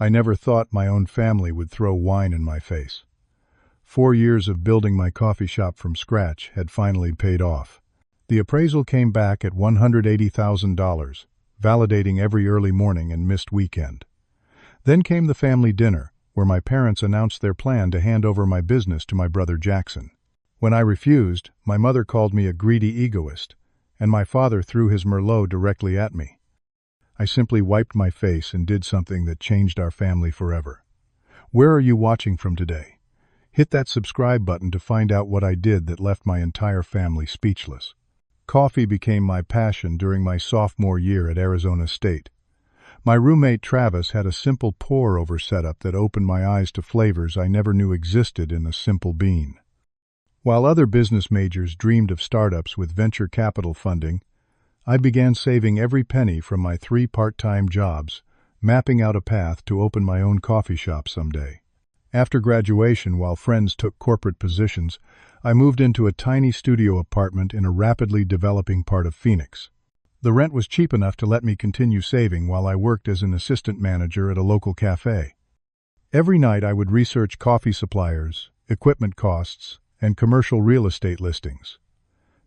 I never thought my own family would throw wine in my face. 4 years of building my coffee shop from scratch had finally paid off. The appraisal came back at $180,000, validating every early morning and missed weekend. Then came the family dinner, where my parents announced their plan to hand over my business to my brother Jackson. When I refused, my mother called me a greedy egoist, and my father threw his Merlot directly at me. I simply wiped my face and did something that changed our family forever. Where are you watching from today? Hit that subscribe button to find out what I did that left my entire family speechless. Coffee became my passion during my sophomore year at Arizona State. My roommate Travis had a simple pour-over setup that opened my eyes to flavors I never knew existed in a simple bean. While other business majors dreamed of startups with venture capital funding, I began saving every penny from my 3 part-time jobs, mapping out a path to open my own coffee shop someday. After graduation, while friends took corporate positions, I moved into a tiny studio apartment in a rapidly developing part of Phoenix. The rent was cheap enough to let me continue saving while I worked as an assistant manager at a local cafe. Every night I would research coffee suppliers, equipment costs, and commercial real estate listings.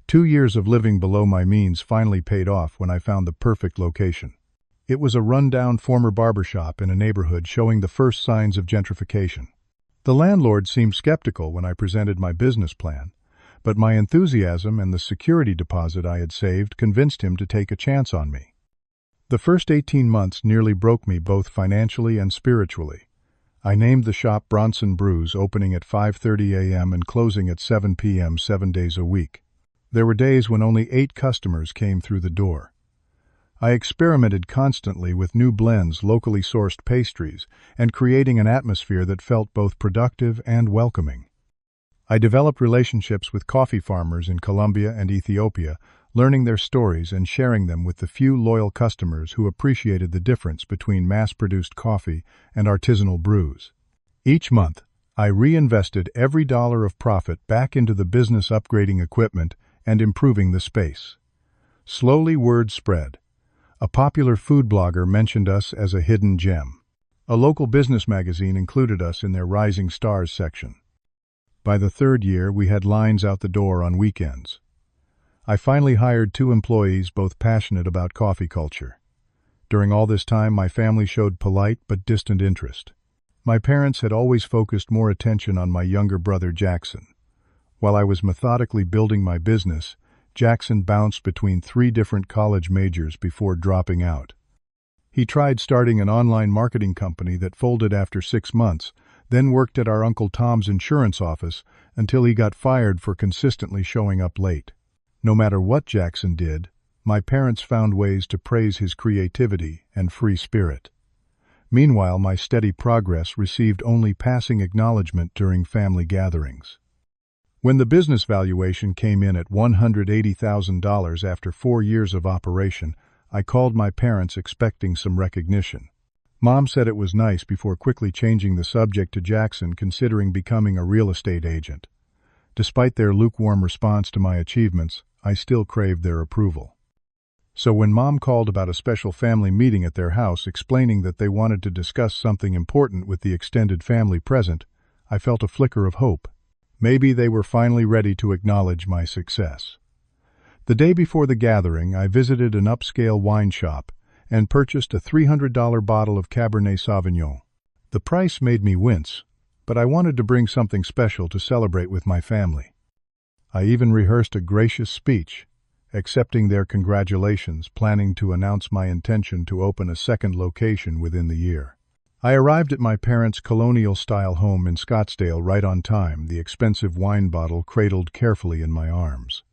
2 years of living below my means finally paid off when I found the perfect location. It was a run-down former barbershop in a neighborhood showing the first signs of gentrification. The landlord seemed skeptical when I presented my business plan, but my enthusiasm and the security deposit I had saved convinced him to take a chance on me. The first 18 months nearly broke me both financially and spiritually. I named the shop Bronson Brews, opening at 5:30 a.m. and closing at 7 p.m. 7 days a week. There were days when only 8 customers came through the door. I experimented constantly with new blends, locally sourced pastries, and creating an atmosphere that felt both productive and welcoming. I developed relationships with coffee farmers in Colombia and Ethiopia, learning their stories and sharing them with the few loyal customers who appreciated the difference between mass-produced coffee and artisanal brews. Each month, I reinvested every dollar of profit back into the business, upgrading equipment and improving the space. Slowly, word spread. A popular food blogger mentioned us as a hidden gem. A local business magazine included us in their Rising Stars section. By the 3rd year, we had lines out the door on weekends. I finally hired 2 employees, both passionate about coffee culture. During all this time, my family showed polite but distant interest. My parents had always focused more attention on my younger brother Jackson. While I was methodically building my business, Jackson bounced between 3 different college majors before dropping out. He tried starting an online marketing company that folded after 6 months, then worked at our Uncle Tom's insurance office until he got fired for consistently showing up late. No matter what Jackson did, my parents found ways to praise his creativity and free spirit. Meanwhile, my steady progress received only passing acknowledgement during family gatherings. When the business valuation came in at $180,000 after 4 years of operation, I called my parents expecting some recognition. Mom said it was nice before quickly changing the subject to Jackson considering becoming a real estate agent. Despite their lukewarm response to my achievements, I still craved their approval. So when Mom called about a special family meeting at their house explaining that they wanted to discuss something important with the extended family present, I felt a flicker of hope. Maybe they were finally ready to acknowledge my success. The day before the gathering, I visited an upscale wine shop and purchased a $300 bottle of Cabernet Sauvignon. The price made me wince, but I wanted to bring something special to celebrate with my family. I even rehearsed a gracious speech, accepting their congratulations, planning to announce my intention to open a second location within the year. I arrived at my parents' colonial-style home in Scottsdale right on time, the expensive wine bottle cradled carefully in my arms.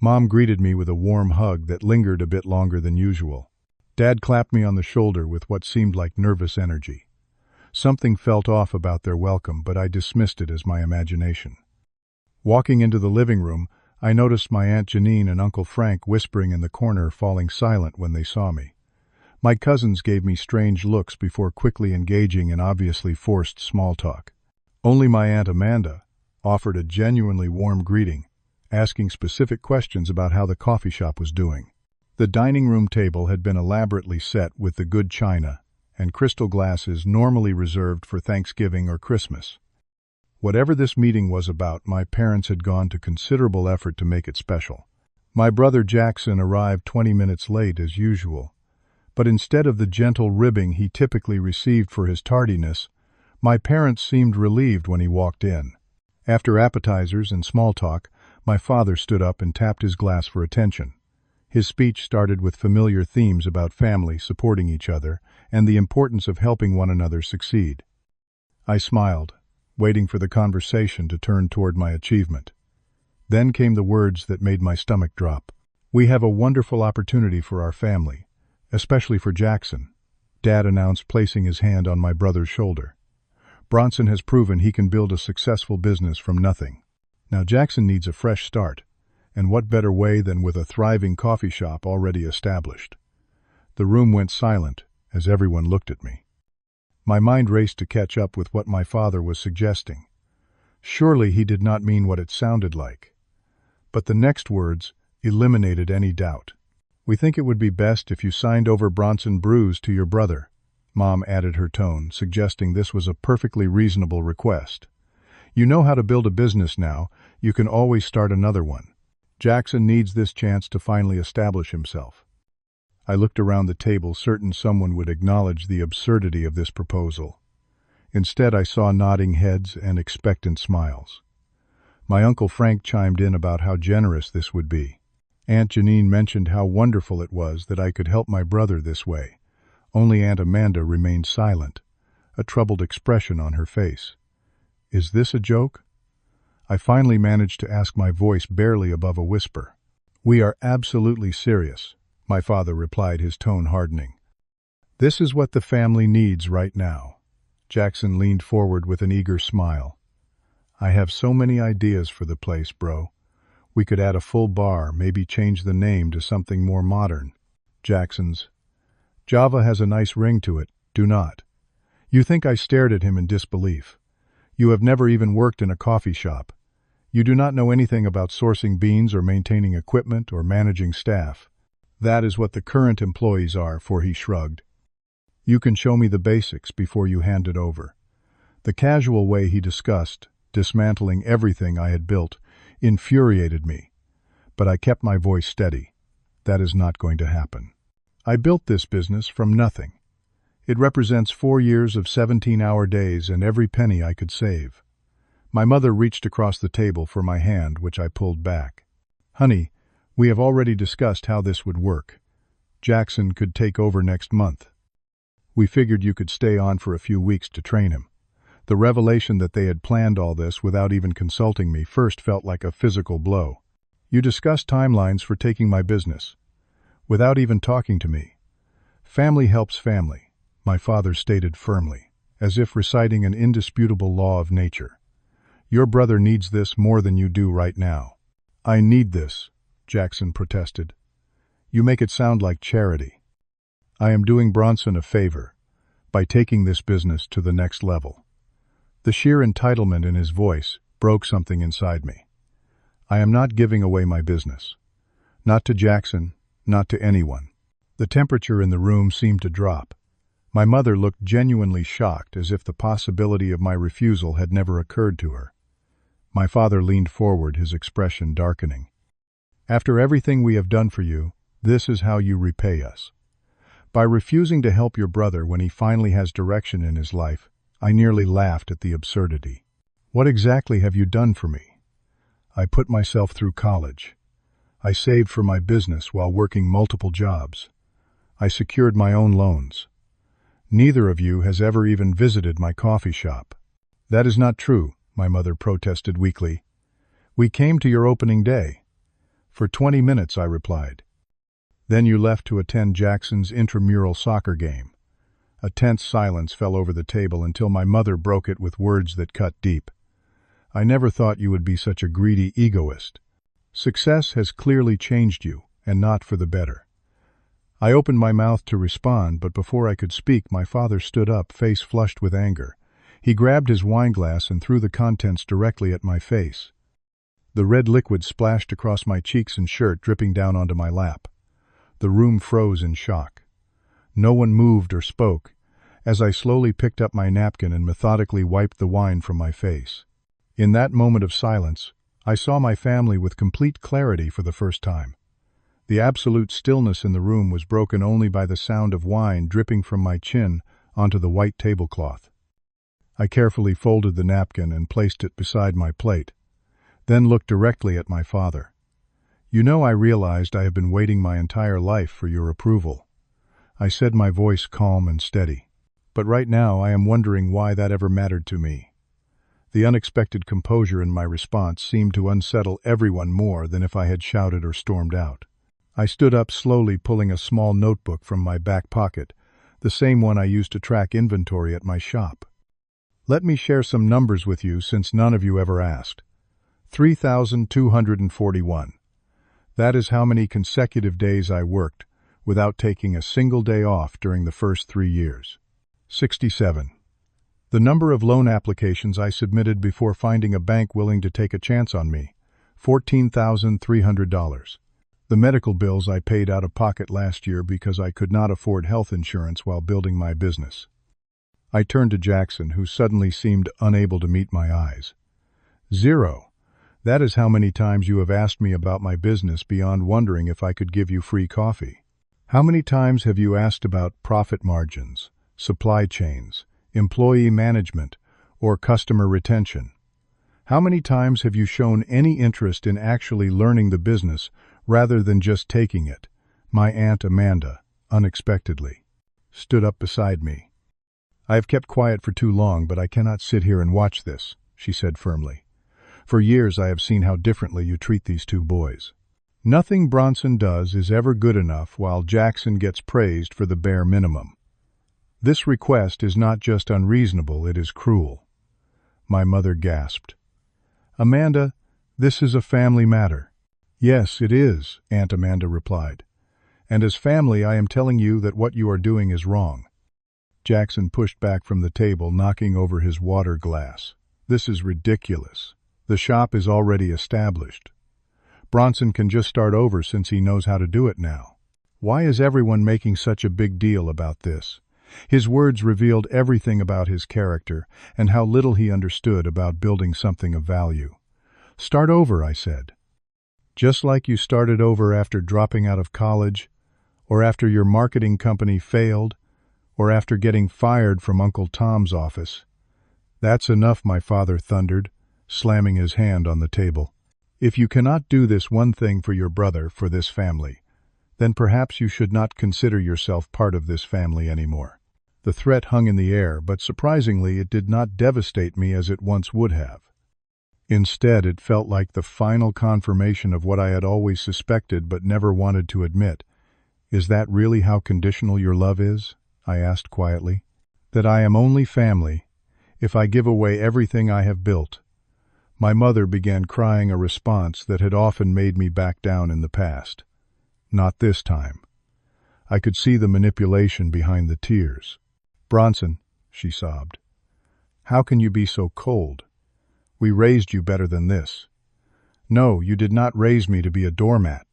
Mom greeted me with a warm hug that lingered a bit longer than usual. Dad clapped me on the shoulder with what seemed like nervous energy. Something felt off about their welcome, but I dismissed it as my imagination. Walking into the living room, I noticed my Aunt Janine and Uncle Frank whispering in the corner, falling silent when they saw me. My cousins gave me strange looks before quickly engaging in obviously forced small talk. Only my Aunt Amanda offered a genuinely warm greeting, asking specific questions about how the coffee shop was doing. The dining room table had been elaborately set with the good china and crystal glasses normally reserved for Thanksgiving or Christmas. Whatever this meeting was about, my parents had gone to considerable effort to make it special. My brother Jackson arrived 20 minutes late as usual, but instead of the gentle ribbing he typically received for his tardiness, my parents seemed relieved when he walked in. After appetizers and small talk, my father stood up and tapped his glass for attention. His speech started with familiar themes about family supporting each other and the importance of helping one another succeed. I smiled, waiting for the conversation to turn toward my achievement. Then came the words that made my stomach drop. "We have a wonderful opportunity for our family, especially for Jackson," Dad announced, placing his hand on my brother's shoulder. "Bronson has proven he can build a successful business from nothing. Now Jackson needs a fresh start, and what better way than with a thriving coffee shop already established?" The room went silent as everyone looked at me. My mind raced to catch up with what my father was suggesting. Surely he did not mean what it sounded like. But the next words eliminated any doubt. "We think it would be best if you signed over Bronson Brews to your brother," Mom added her tone, suggesting this was a perfectly reasonable request. "You know how to build a business now, you can always start another one. Jackson needs this chance to finally establish himself." I looked around the table, certain someone would acknowledge the absurdity of this proposal. Instead, I saw nodding heads and expectant smiles. My Uncle Frank chimed in about how generous this would be. Aunt Janine mentioned how wonderful it was that I could help my brother this way. Only Aunt Amanda remained silent, a troubled expression on her face. "Is this a joke?" I finally managed to ask, my voice barely above a whisper. "We are absolutely serious," my father replied, his tone hardening. "This is what the family needs right now." Jackson leaned forward with an eager smile. "I have so many ideas for the place, bro. We could add a full bar, maybe change the name to something more modern." Jackson's Java has a nice ring to it, do not? You think I stared at him in disbelief. You have never even worked in a coffee shop. You do not know anything about sourcing beans or maintaining equipment or managing staff. That is what the current employees are, for he shrugged. You can show me the basics before you hand it over. The casual way he discussed, dismantling everything I had built, infuriated me. But I kept my voice steady. That is not going to happen. I built this business from nothing. It represents 4 years of 17-hour days and every penny I could save. My mother reached across the table for my hand, which I pulled back. "Honey, we have already discussed how this would work. Jackson could take over next month. We figured you could stay on for a few weeks to train him." The revelation that they had planned all this without even consulting me first felt like a physical blow. "You discussed timelines for taking my business, without even talking to me. Family helps family," my father stated firmly, as if reciting an indisputable law of nature. "Your brother needs this more than you do right now." "I need this," Jackson protested. "You make it sound like charity." "I am doing Bronson a favor by taking this business to the next level." The sheer entitlement in his voice broke something inside me. "I am not giving away my business. Not to Jackson, not to anyone." The temperature in the room seemed to drop. My mother looked genuinely shocked, as if the possibility of my refusal had never occurred to her. My father leaned forward, his expression darkening. "After everything we have done for you, this is how you repay us. By refusing to help your brother when he finally has direction in his life." I nearly laughed at the absurdity. "What exactly have you done for me?" "I put myself through college. I saved for my business while working multiple jobs. I secured my own loans. Neither of you has ever even visited my coffee shop." "That is not true," my mother protested weakly. "We came to your opening day." "For 20 minutes, I replied. "Then you left to attend Jackson's intramural soccer game." A tense silence fell over the table until my mother broke it with words that cut deep. "I never thought you would be such a greedy egoist. Success has clearly changed you, and not for the better." I opened my mouth to respond, but before I could speak, my father stood up, face flushed with anger. He grabbed his wineglass and threw the contents directly at my face. The red liquid splashed across my cheeks and shirt, dripping down onto my lap. The room froze in shock. No one moved or spoke, as I slowly picked up my napkin and methodically wiped the wine from my face. In that moment of silence, I saw my family with complete clarity for the first time. The absolute stillness in the room was broken only by the sound of wine dripping from my chin onto the white tablecloth. I carefully folded the napkin and placed it beside my plate, then looked directly at my father. "You know, I realized I have been waiting my entire life for your approval," I said, my voice calm and steady. "But right now I am wondering why that ever mattered to me." The unexpected composure in my response seemed to unsettle everyone more than if I had shouted or stormed out. I stood up slowly, pulling a small notebook from my back pocket, the same one I used to track inventory at my shop. "Let me share some numbers with you since none of you ever asked. 3,241. That is how many consecutive days I worked without taking a single day off during the first 3 years. 67. The number of loan applications I submitted before finding a bank willing to take a chance on me, $14,300. The medical bills I paid out of pocket last year because I could not afford health insurance while building my business." I turned to Jackson, who suddenly seemed unable to meet my eyes. 0. That is how many times you have asked me about my business beyond wondering if I could give you free coffee. How many times have you asked about profit margins, supply chains, employee management, or customer retention? How many times have you shown any interest in actually learning the business rather than just taking it? My Aunt Amanda, unexpectedly, stood up beside me. "I have kept quiet for too long, but I cannot sit here and watch this," she said firmly. "For years I have seen how differently you treat these two boys. Nothing Bronson does is ever good enough while Jackson gets praised for the bare minimum. This request is not just unreasonable, it is cruel." My mother gasped. "Amanda, this is a family matter." "Yes, it is," Aunt Amanda replied. "And as family, I am telling you that what you are doing is wrong." Jackson pushed back from the table, knocking over his water glass. "This is ridiculous. The shop is already established. Bronson can just start over since he knows how to do it now. Why is everyone making such a big deal about this?" His words revealed everything about his character and how little he understood about building something of value. "Start over," I said. "Just like you started over after dropping out of college, or after your marketing company failed, or after getting fired from Uncle Tom's office." "That's enough," my father thundered, slamming his hand on the table. "If you cannot do this one thing for your brother, for this family, then perhaps you should not consider yourself part of this family anymore." The threat hung in the air, but surprisingly it did not devastate me as it once would have. Instead, it felt like the final confirmation of what I had always suspected but never wanted to admit. "Is that really how conditional your love is?" I asked quietly. "That I am only family if I give away everything I have built?" My mother began crying, a response that had often made me back down in the past. Not this time. I could see the manipulation behind the tears. "Bronson," she sobbed, "how can you be so cold? We raised you better than this." "No, you did not raise me to be a doormat."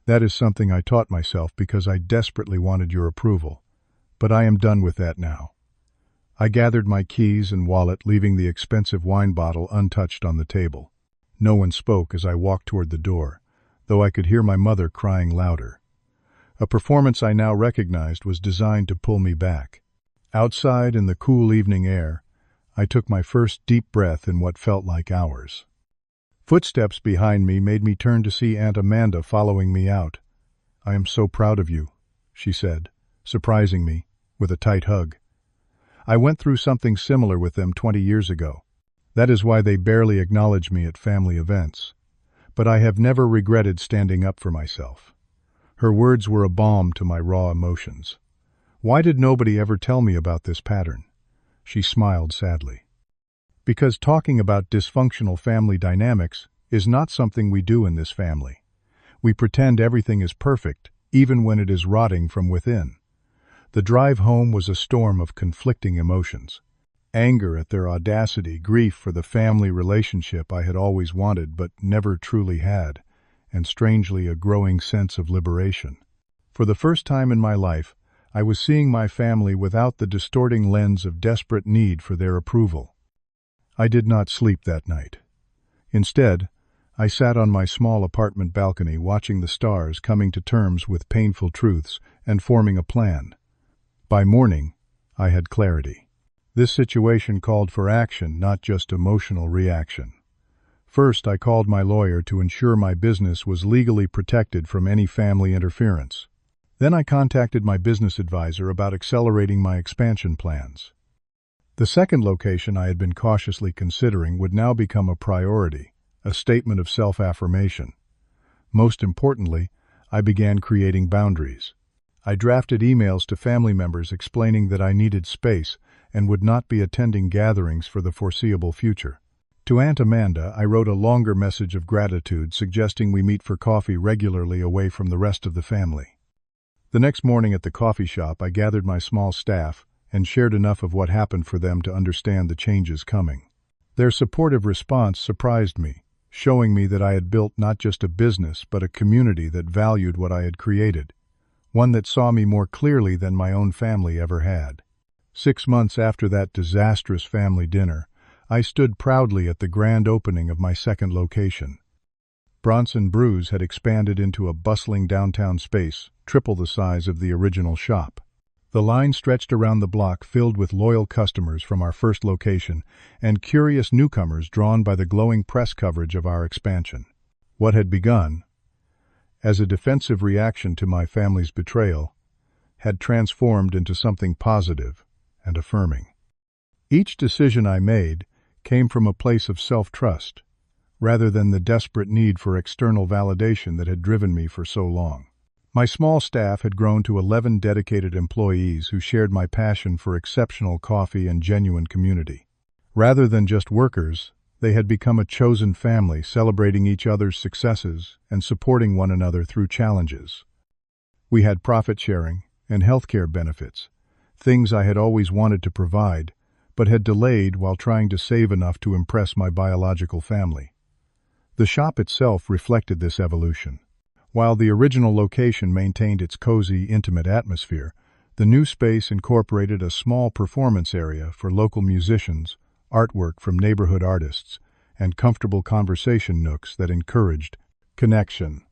"That is something I taught myself because I desperately wanted your approval. But I am done with that now." I gathered my keys and wallet, leaving the expensive wine bottle untouched on the table. No one spoke as I walked toward the door, though I could hear my mother crying louder. A performance I now recognized was designed to pull me back. Outside, in the cool evening air, I took my first deep breath in what felt like hours. Footsteps behind me made me turn to see Aunt Amanda following me out. "I am so proud of you," she said, surprising me with a tight hug. "I went through something similar with them 20 years ago. That is why they barely acknowledge me at family events. But I have never regretted standing up for myself." Her words were a balm to my raw emotions. "Why did nobody ever tell me about this pattern?" She smiled sadly. "Because talking about dysfunctional family dynamics is not something we do in this family. We pretend everything is perfect, even when it is rotting from within." The drive home was a storm of conflicting emotions. Anger at their audacity, grief for the family relationship I had always wanted but never truly had, and strangely a growing sense of liberation. For the first time in my life, I was seeing my family without the distorting lens of desperate need for their approval. I did not sleep that night. Instead, I sat on my small apartment balcony watching the stars, coming to terms with painful truths and forming a plan. By morning, I had clarity. This situation called for action, not just emotional reaction. First, I called my lawyer to ensure my business was legally protected from any family interference. Then I contacted my business advisor about accelerating my expansion plans. The second location I had been cautiously considering would now become a priority, a statement of self-affirmation. Most importantly, I began creating boundaries. I drafted emails to family members explaining that I needed space and would not be attending gatherings for the foreseeable future. To Aunt Amanda, I wrote a longer message of gratitude suggesting we meet for coffee regularly away from the rest of the family. The next morning at the coffee shop, I gathered my small staff and shared enough of what happened for them to understand the changes coming. Their supportive response surprised me, showing me that I had built not just a business but a community that valued what I had created, one that saw me more clearly than my own family ever had. 6 months after that disastrous family dinner, I stood proudly at the grand opening of my second location. Bronson Brews had expanded into a bustling downtown space, triple the size of the original shop. The line stretched around the block, filled with loyal customers from our first location and curious newcomers drawn by the glowing press coverage of our expansion. What had begun as a defensive reaction to my family's betrayal had transformed into something positive and affirming. Each decision I made came from a place of self-trust, rather than the desperate need for external validation that had driven me for so long. My small staff had grown to 11 dedicated employees who shared my passion for exceptional coffee and genuine community. Rather than just workers, they had become a chosen family, celebrating each other's successes and supporting one another through challenges. We had profit sharing and healthcare benefits, things I had always wanted to provide, but had delayed while trying to save enough to impress my biological family. The shop itself reflected this evolution. While the original location maintained its cozy, intimate atmosphere, the new space incorporated a small performance area for local musicians, artwork from neighborhood artists, and comfortable conversation nooks that encouraged connection.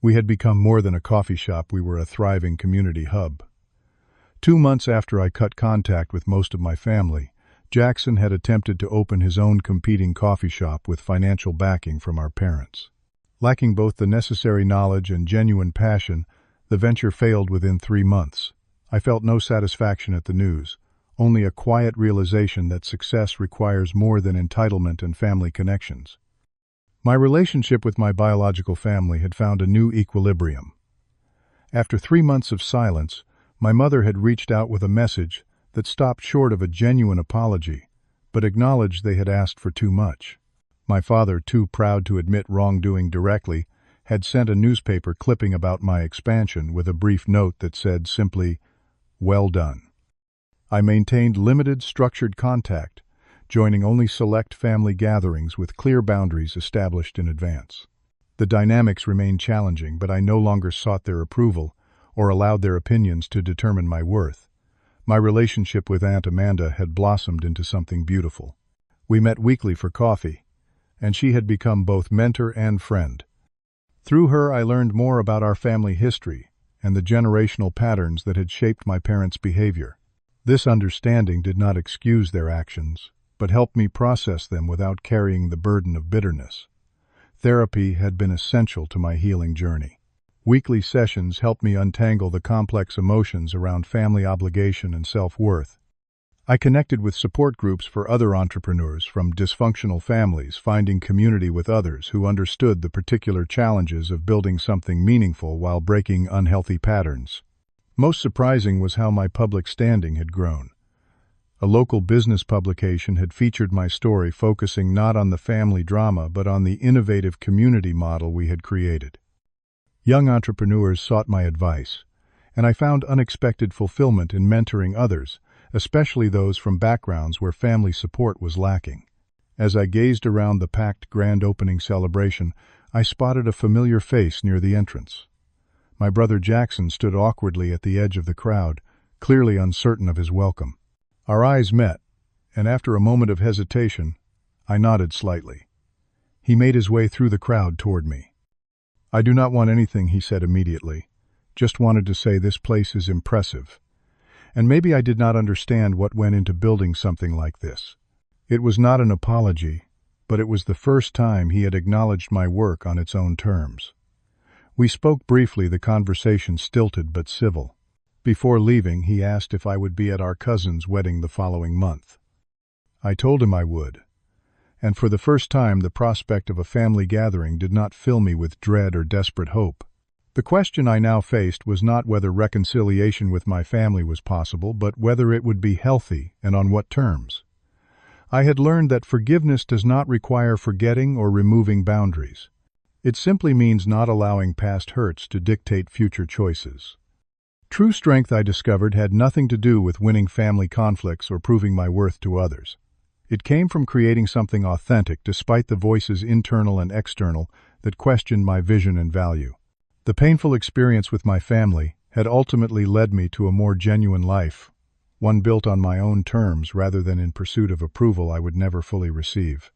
We had become more than a coffee shop, we were a thriving community hub. 2 months after I cut contact with most of my family, Jackson had attempted to open his own competing coffee shop with financial backing from our parents. Lacking both the necessary knowledge and genuine passion, the venture failed within 3 months. I felt no satisfaction at the news, only a quiet realization that success requires more than entitlement and family connections. My relationship with my biological family had found a new equilibrium. After 3 months of silence, my mother had reached out with a message that stopped short of a genuine apology, but acknowledged they had asked for too much. My father, too proud to admit wrongdoing directly, had sent a newspaper clipping about my expansion with a brief note that said simply, "Well done." I maintained limited, structured contact, joining only select family gatherings with clear boundaries established in advance. The dynamics remained challenging, but I no longer sought their approval or allowed their opinions to determine my worth. My relationship with Aunt Amanda had blossomed into something beautiful. We met weekly for coffee, and she had become both mentor and friend. Through her, I learned more about our family history and the generational patterns that had shaped my parents' behavior. This understanding did not excuse their actions, but helped me process them without carrying the burden of bitterness. Therapy had been essential to my healing journey. Weekly sessions helped me untangle the complex emotions around family obligation and self-worth. I connected with support groups for other entrepreneurs from dysfunctional families, finding community with others who understood the particular challenges of building something meaningful while breaking unhealthy patterns. Most surprising was how my public standing had grown. A local business publication had featured my story, focusing not on the family drama but on the innovative community model we had created. Young entrepreneurs sought my advice, and I found unexpected fulfillment in mentoring others, especially those from backgrounds where family support was lacking. As I gazed around the packed grand opening celebration, I spotted a familiar face near the entrance. My brother Jackson stood awkwardly at the edge of the crowd, clearly uncertain of his welcome. Our eyes met, and after a moment of hesitation, I nodded slightly. He made his way through the crowd toward me. "I do not want anything," he said immediately. "Just wanted to say this place is impressive. And maybe I did not understand what went into building something like this." It was not an apology, but it was the first time he had acknowledged my work on its own terms. We spoke briefly, the conversation stilted but civil. Before leaving, he asked if I would be at our cousin's wedding the following month. I told him I would, and for the first time the prospect of a family gathering did not fill me with dread or desperate hope. The question I now faced was not whether reconciliation with my family was possible, but whether it would be healthy and on what terms. I had learned that forgiveness does not require forgetting or removing boundaries. It simply means not allowing past hurts to dictate future choices. True strength, I discovered, had nothing to do with winning family conflicts or proving my worth to others. It came from creating something authentic despite the voices, internal and external, that questioned my vision and value. The painful experience with my family had ultimately led me to a more genuine life, one built on my own terms rather than in pursuit of approval I would never fully receive.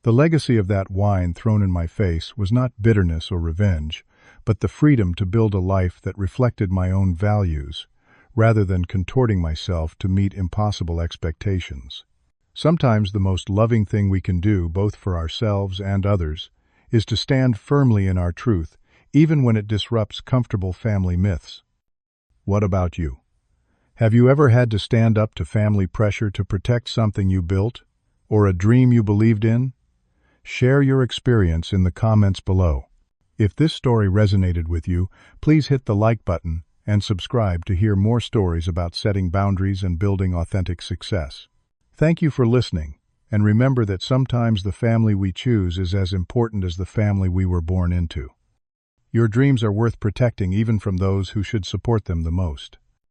The legacy of that wine thrown in my face was not bitterness or revenge, but the freedom to build a life that reflected my own values, rather than contorting myself to meet impossible expectations. Sometimes the most loving thing we can do, both for ourselves and others, is to stand firmly in our truth, even when it disrupts comfortable family myths. What about you? Have you ever had to stand up to family pressure to protect something you built, or a dream you believed in? Share your experience in the comments below. If this story resonated with you, please hit the like button and subscribe to hear more stories about setting boundaries and building authentic success. Thank you for listening, and remember that sometimes the family we choose is as important as the family we were born into. Your dreams are worth protecting even from those who should support them the most.